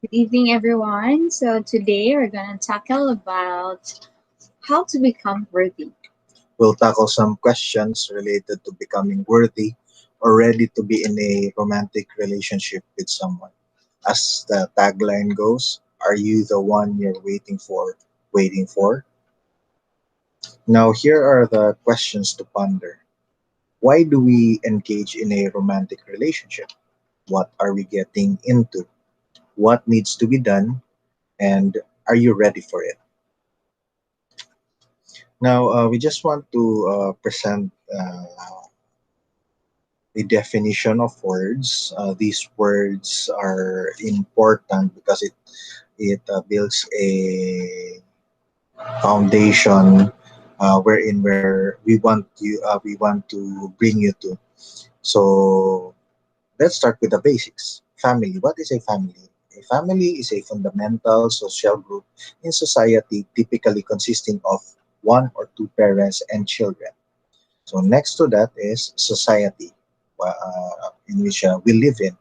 Good evening, everyone. So today we're going to tackle about how to become worthy. We'll tackle some questions related to becoming worthy or ready to be in a romantic relationship with someone. As the tagline goes, are you the one you're waiting for? Waiting for? Now, here are the questions to ponder. Why do we engage in a romantic relationship? What are we getting into? What needs to be done? And are you ready for it? Now, we just want to present the definition of words. These words are important because it builds a foundation wherein where we want to bring you to. So let's start with the basics. Family. What is a family? A family is a fundamental social group in society, typically consisting of one or two parents and children. So next to that is society, in which we live in.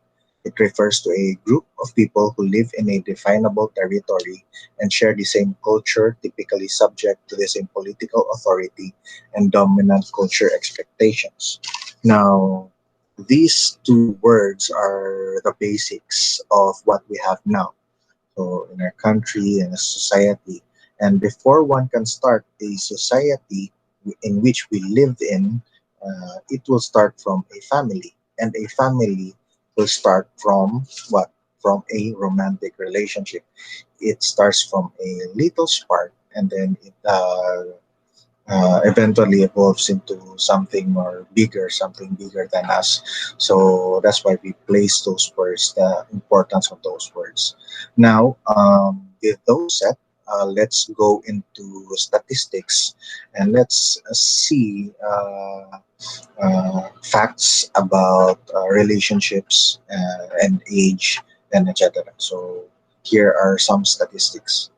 It refers to a group of people who live in a definable territory and share the same culture, typically subject to the same political authority and dominant culture expectations. Now, these two words are the basics of what we have now. So in our country and a society. And before one can start a society in which we live in, it will start from a family. And a family will start from what? From a romantic relationship. It starts from a little spark and then it eventually evolves into something bigger than us. So that's why we place those words, the importance of those words. Now, with those said, let's go into statistics and let's see facts about relationships and age and etc. So here are some statistics.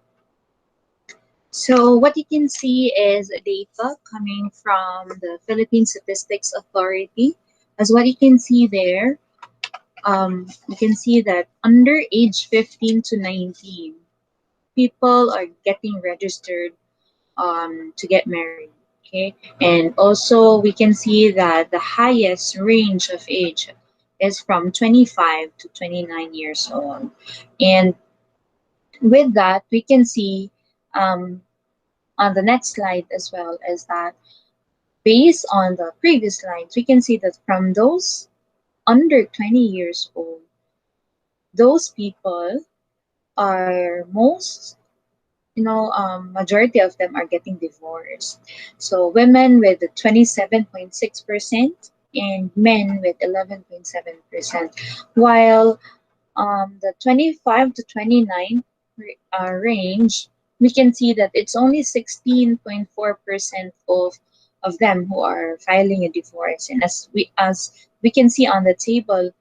So what you can see is data coming from the Philippine Statistics Authority. As what you can see there, you can see that under age 15 to 19, people are getting registered to get married. Okay, and also we can see that the highest range of age is from 25 to 29 years old. And with that, we can see um, on the next slide as well is that based on the previous slides, we can see that from those under 20 years old, those people are most, majority of them are getting divorced. So women with 27.6% and men with 11.7%, while the 25 to 29 range, we can see that it's only 16.4% of them who are filing a divorce. And as we can see on the table,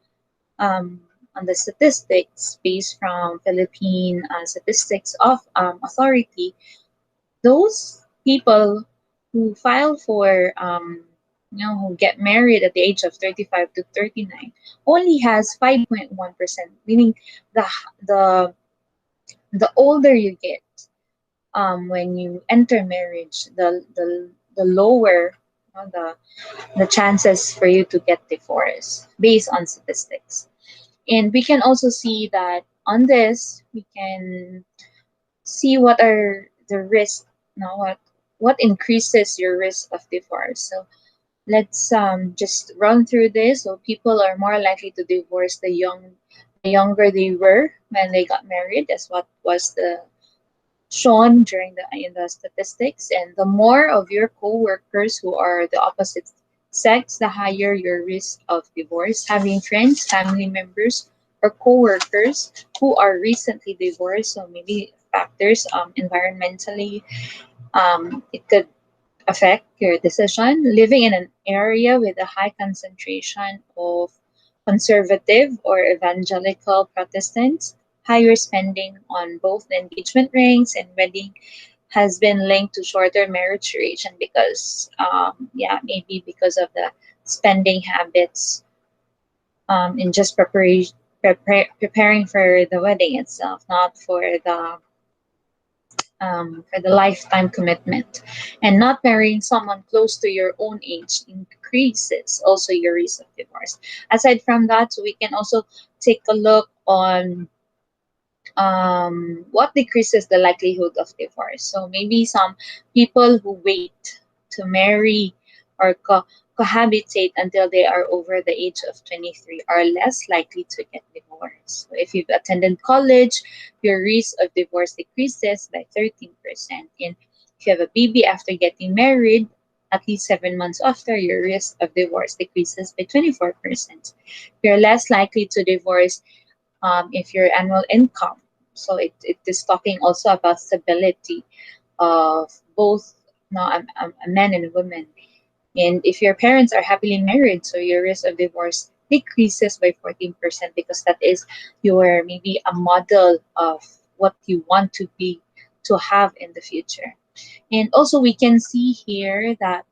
um, on the statistics based from Philippine Statistics of Authority, those people who file for who get married at the age of 35 to 39 only has 5.1%, meaning the the the older you get, when you enter marriage, the lower, the chances for you to get divorced based on statistics. And we can also see that on this we can see what are the risks, what increases your risk of divorce. So let's just run through this. So people are more likely to divorce the younger they were when they got married. That's what was the shown during the in the statistics. And the more of your co-workers who are the opposite sex, the higher your risk of divorce. Having friends, family members, or co-workers who are recently divorced, so maybe factors, environmentally, it could affect your decision. Living in an area with a high concentration of conservative or evangelical Protestants, higher spending on both the engagement rings and wedding has been linked to shorter marriage duration because, maybe because of the spending habits in just preparing for the wedding itself, not for the lifetime commitment. And not marrying someone close to your own age increases also your risk of divorce. Aside from that, so we can also take a look on what decreases the likelihood of divorce. So maybe some people who wait to marry or cohabitate until they are over the age of 23 are less likely to get divorced. So if you've attended college, your risk of divorce decreases by 13%. And if you have a baby after getting married, at least 7 months after, your risk of divorce decreases by 24%. You're less likely to divorce if your annual income. So it is talking also about stability of both a man and a woman. And if your parents are happily married, so your risk of divorce decreases by 14% because that is your maybe a model of what you want to be to have in the future. And also we can see here that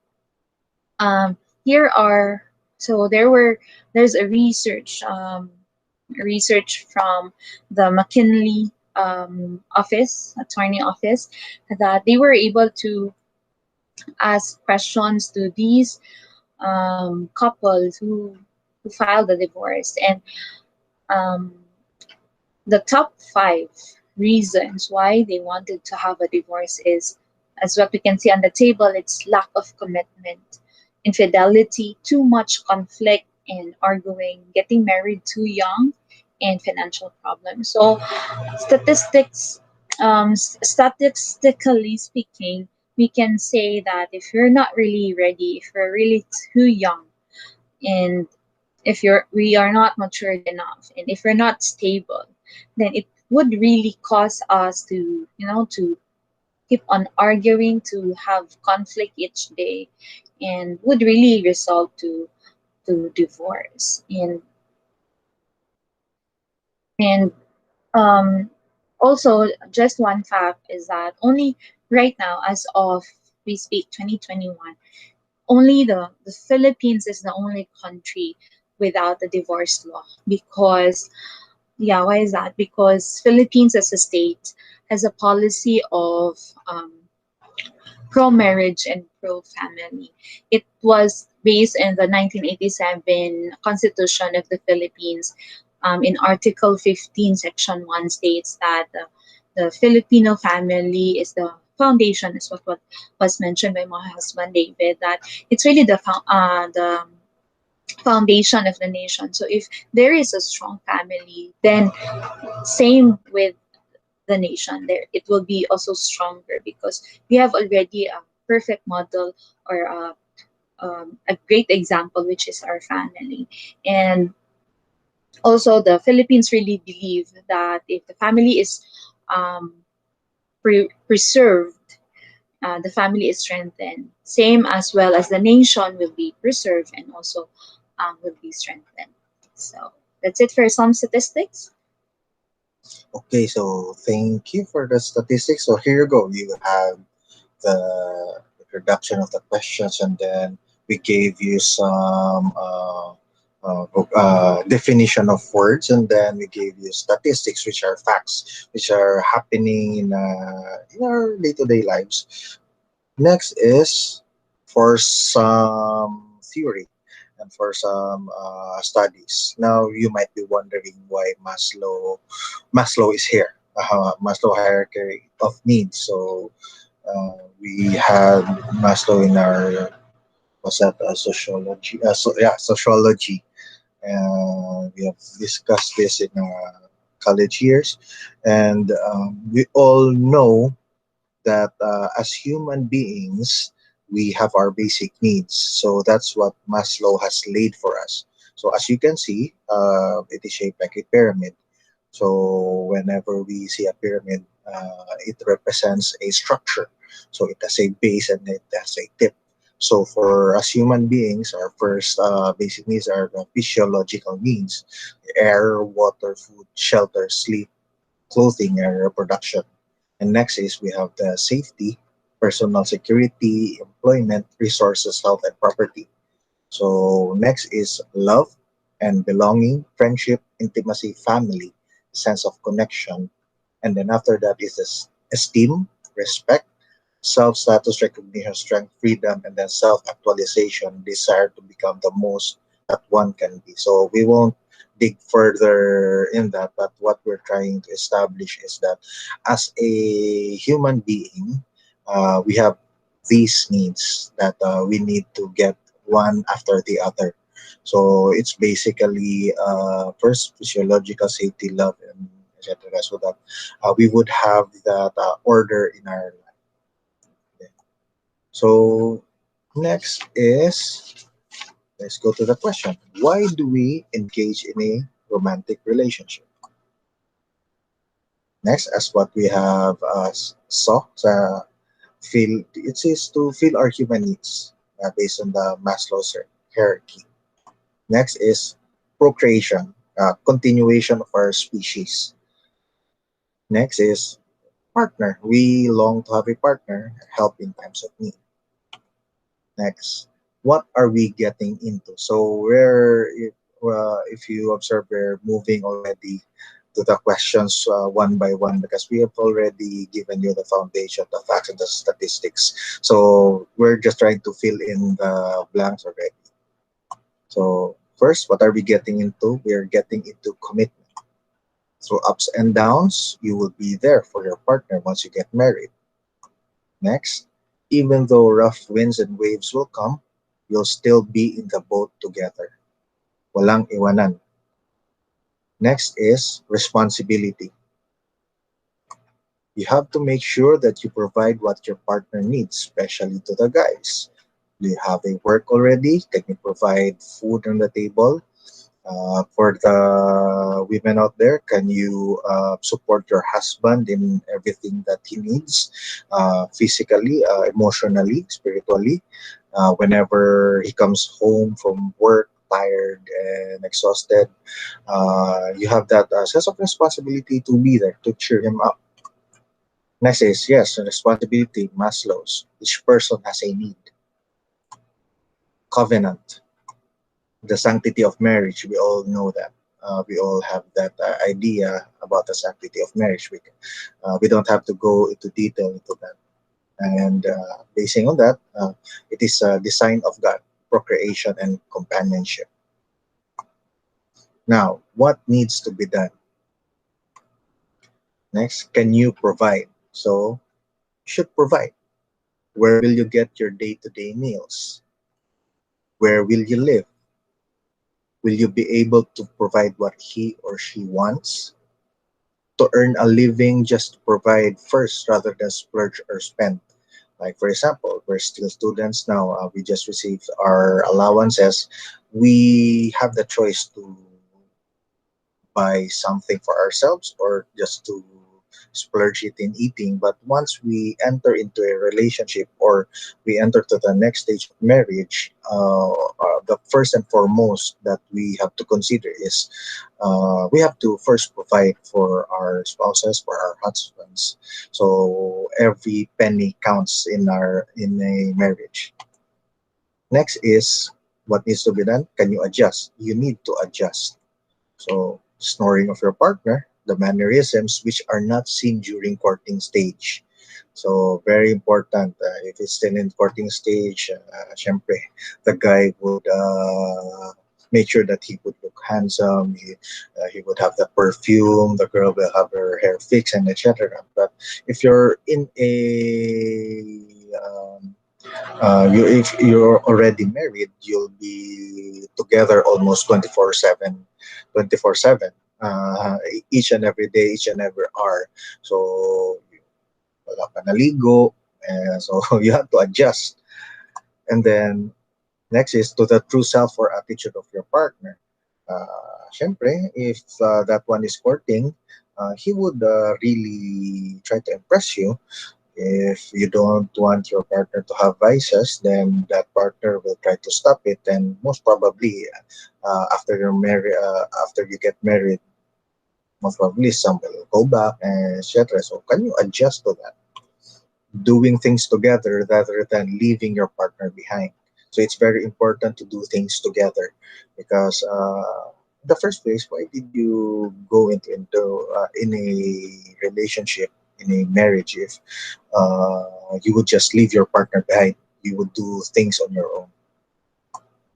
um, here are so there's a research from the McKinley attorney office, that they were able to ask questions to these couples who filed the divorce, and um, the top five reasons why they wanted to have a divorce is, as what we can see on the table, it's lack of commitment, infidelity, too much conflict and arguing, getting married too young, and financial problems. So statistically speaking, we can say that if you're not really ready, if you're really too young, and if we are not matured enough, and if we're not stable, then it would really cause us to to keep on arguing, to have conflict each day, and would really result to divorce. And um also, just one fact is that only right now, as of we speak 2021, only the Philippines is the only country without a divorce law. Because yeah, why is that? Because Philippines as a state has a policy of pro marriage and pro family. It was based in the 1987 Constitution of the Philippines. In Article 15, Section 1 states that the Filipino family is the foundation, is what was mentioned by my husband David, that it's really the foundation of the nation. So if there is a strong family, then same with the nation, there it will be also stronger because we have already a perfect model, or a great example, which is our family. And also the Philippines really believe that if the family is um, preserved, the family is strengthened, same as well as the nation will be preserved and also will be strengthened. So that's it for some statistics. Okay, so thank you for the statistics. So here you go. You have the introduction of the questions, and then we gave you some definition of words, and then we gave you statistics, which are facts, which are happening in our day-to-day lives. Next is for some theory and for some studies. Now you might be wondering why Maslow is here. Maslow hierarchy of needs. So we had Maslow in our was that sociology? Sociology. We have discussed this in our college years, and we all know that as human beings, we have our basic needs. So that's what Maslow has laid for us. So as you can see, it is shaped like a pyramid. So whenever we see a pyramid, it represents a structure. So it has a base and it has a tip. So for us human beings, our first basic needs are the physiological needs: air, water, food, shelter, sleep, clothing, and reproduction. And next is we have the safety, personal security, employment, resources, health, and property. So next is love. and belonging, friendship, intimacy, family, sense of connection. And then after that is this esteem, respect, self status recognition, strength, freedom, and then self actualization, desire to become the most that one can be. So we won't dig further in that, but what we're trying to establish is that as a human being, we have these needs that we need to get one after the other. So it's basically first physiological safety, love, and etc. So that we would have that order in our life. So next is, let's go to the question. Why do we engage in a romantic relationship? Next, as what we have saw, feel it is to fill our human needs based on the Maslow's hierarchy. Next is procreation, continuation of our species. Next is partner. We long to have a partner, help in times of need. Next, what are we getting into? So if you observe, we're moving already to the questions one by one because we have already given you the foundation, the facts, and the statistics. So we're just trying to fill in the blanks already. So first, what are we getting into? We are getting into commitment. Through ups and downs, you will be there for your partner once you get married. Next, even though rough winds and waves will come, you'll still be in the boat together. Walang iwanan. Next is responsibility. You have to make sure that you provide what your partner needs, especially to the guys. Do you have a work already? Can you provide food on the table? For the women out there, can you support your husband in everything that he needs, physically, emotionally, spiritually? Whenever he comes home from work, tired and exhausted, you have that sense of responsibility to be there to cheer him up. Next is yes, responsibility, Maslow's. Each person has a need. Covenant, the sanctity of marriage. We all know that. We all have that idea about the sanctity of marriage. We don't have to go into detail into that. And basing on that, it is a design of God, procreation and companionship. Now, what needs to be done? Next, can you provide? So, you should provide. Where will you get your day to day meals? Where will you live? Will you be able to provide what he or she wants? To earn a living, just to provide first rather than splurge or spend. Like, for example, we're still students now, we just received our allowances. We have the choice to buy something for ourselves or just to splurge it in eating. But once we enter into a relationship or we enter to the next stage of marriage, the first and foremost that we have to consider is we have to first provide for our spouses, for our husbands. So every penny counts in a marriage. Next is what needs to be done. Can you adjust? You need to adjust. So, snoring of your partner, the mannerisms which are not seen during courting stage. So, very important. If it's still in courting stage, syempre, the guy would make sure that he would look handsome. He would have the perfume. The girl will have her hair fixed and etc. But if you're in if you're already married, you'll be together almost 24/7, 24/7, each and every day, each and every hour. So, wala pa naligo, so you have to adjust. And then, next is to the true self or attitude of your partner. Syempre, if that one is courting, he would really try to impress you. If you don't want your partner to have vices, then that partner will try to stop it, and most probably, after you get married, most probably some will go back, and etc. So, can you adjust to that? Doing things together rather than leaving your partner behind. So it's very important to do things together because in the first place, why did you go into in a relationship, in a marriage, if you would just leave your partner behind? You would do things on your own.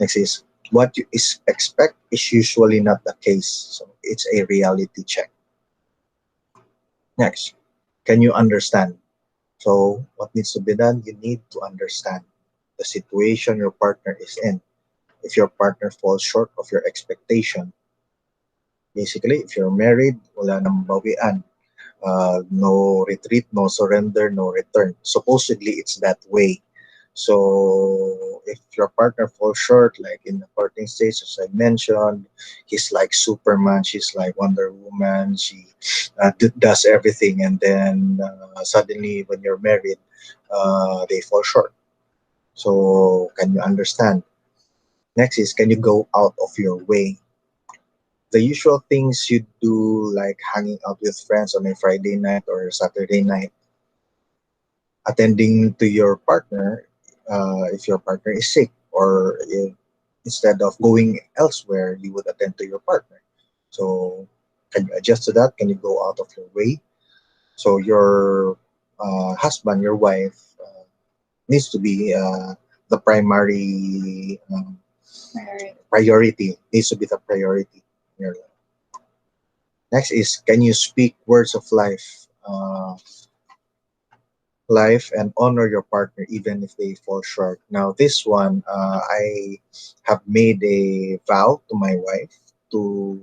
Next is what you expect is usually not the case. So it's a reality check. Next, can you understand? So what needs to be done? You need to understand the situation your partner is in. If your partner falls short of your expectation, basically, if you're married, wala nang bawian. No retreat, no surrender, no return. Supposedly, it's that way. So if your partner falls short, like in the courting stage, as I mentioned, he's like Superman, she's like Wonder Woman, she does everything, and then suddenly when you're married, they fall short. So can you understand? Next is, can you go out of your way? The usual things you do, like hanging out with friends on a Friday night or Saturday night, attending to your partner if your partner is sick, or if, instead of going elsewhere, you would attend to your partner. So, can you adjust to that? Can you go out of your way? So, your husband, your wife, needs to be the primary Right. priority, needs to be the priority in your life. Next is, can you speak words of life and honor your partner even if they fall short? Now, this one, I have made a vow to my wife to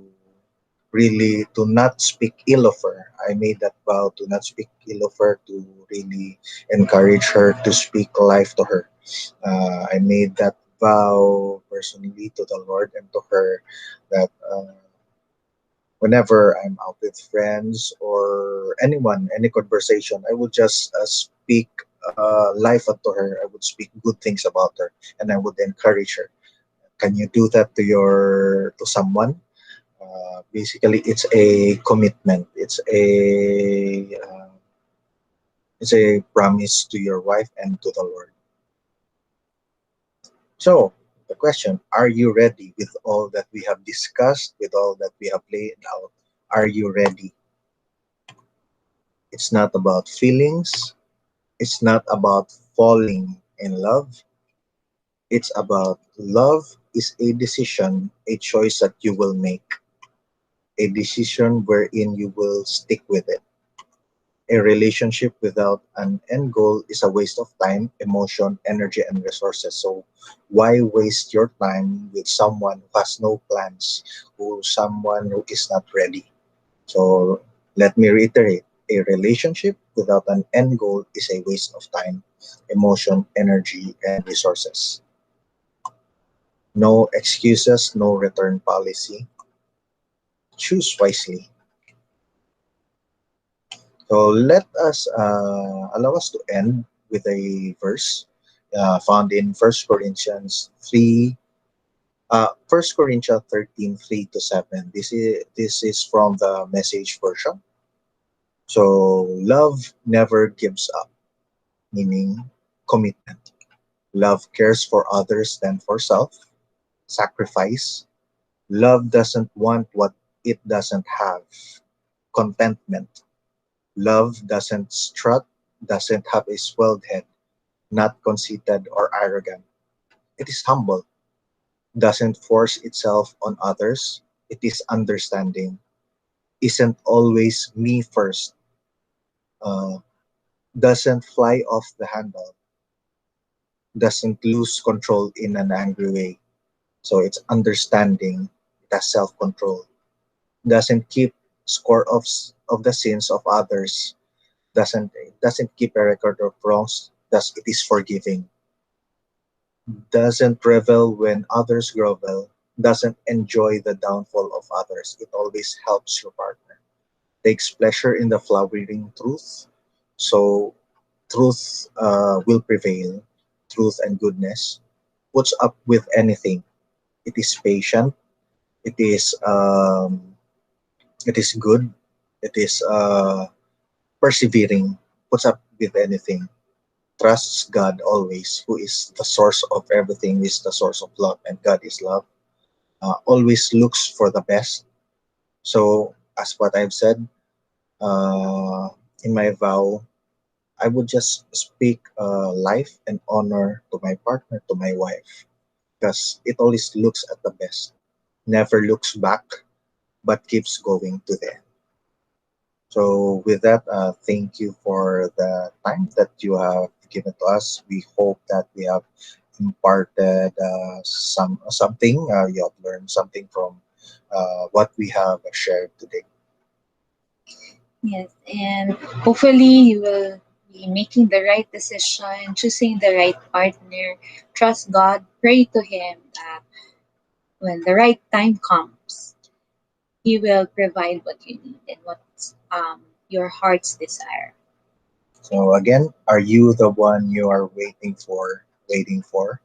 really to not speak ill of her. I made that vow to not speak ill of her, to really encourage her, to speak life to her. I made that vow personally to the Lord and to her that whenever I'm out with friends or anyone, any conversation, I would just speak life unto her. I would speak good things about her, and I would encourage her. Can you do that to someone? Basically, it's a commitment. It's a promise to your wife and to the Lord. So the question: are you ready with all that we have discussed, with all that we have laid out? Are you ready? It's not about feelings. It's not about falling in love. It's about love is a decision, a choice that you will make, a decision wherein you will stick with it. A relationship without an end goal is a waste of time, emotion, energy, and resources. So, why waste your time with someone who has no plans, who someone who is not ready? So let me reiterate, a relationship without an end goal is a waste of time, emotion, energy, and resources. No excuses, no return policy. Choose wisely. So let us allow us to end with a verse found in First Corinthians 13, 3 to 7. This is from the Message version. So love never gives up, meaning commitment. Love cares for others than for self. Sacrifice. Love doesn't want what it doesn't have. Contentment. Love doesn't strut, doesn't have a swelled head, not conceited or arrogant. It is humble, doesn't force itself on others. It is understanding, isn't always me first, uh, doesn't fly off the handle, doesn't lose control in an angry way. So it's understanding, it has self-control, doesn't keep score of the sins of others, doesn't keep a record of wrongs, thus it is forgiving, doesn't revel when others grovel, doesn't enjoy the downfall of others. It always helps your partner. Takes pleasure in the flowering truth. So truth will prevail, truth and goodness. Puts up with anything. It is patient. It is it is good. It is persevering. Puts up with anything. trusts God always, who is the source of everything, is the source of love, and God is love. Always looks for the best. So, as what I've said, uh, in my vow, I would just speak life and honor to my partner, to my wife, because it always looks at the best, never looks back, but keeps going to the end. So, with that, thank you for the time that you have given to us. We hope that we have imparted something. You have learned something from what we have shared today. Yes, and hopefully you will be making the right decision, choosing the right partner. Trust God, pray to Him that when the right time comes, He will provide what you need and what's your heart's desire. So, again, are you the one you are waiting for? Waiting for?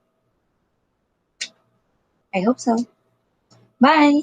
I hope so. Bye.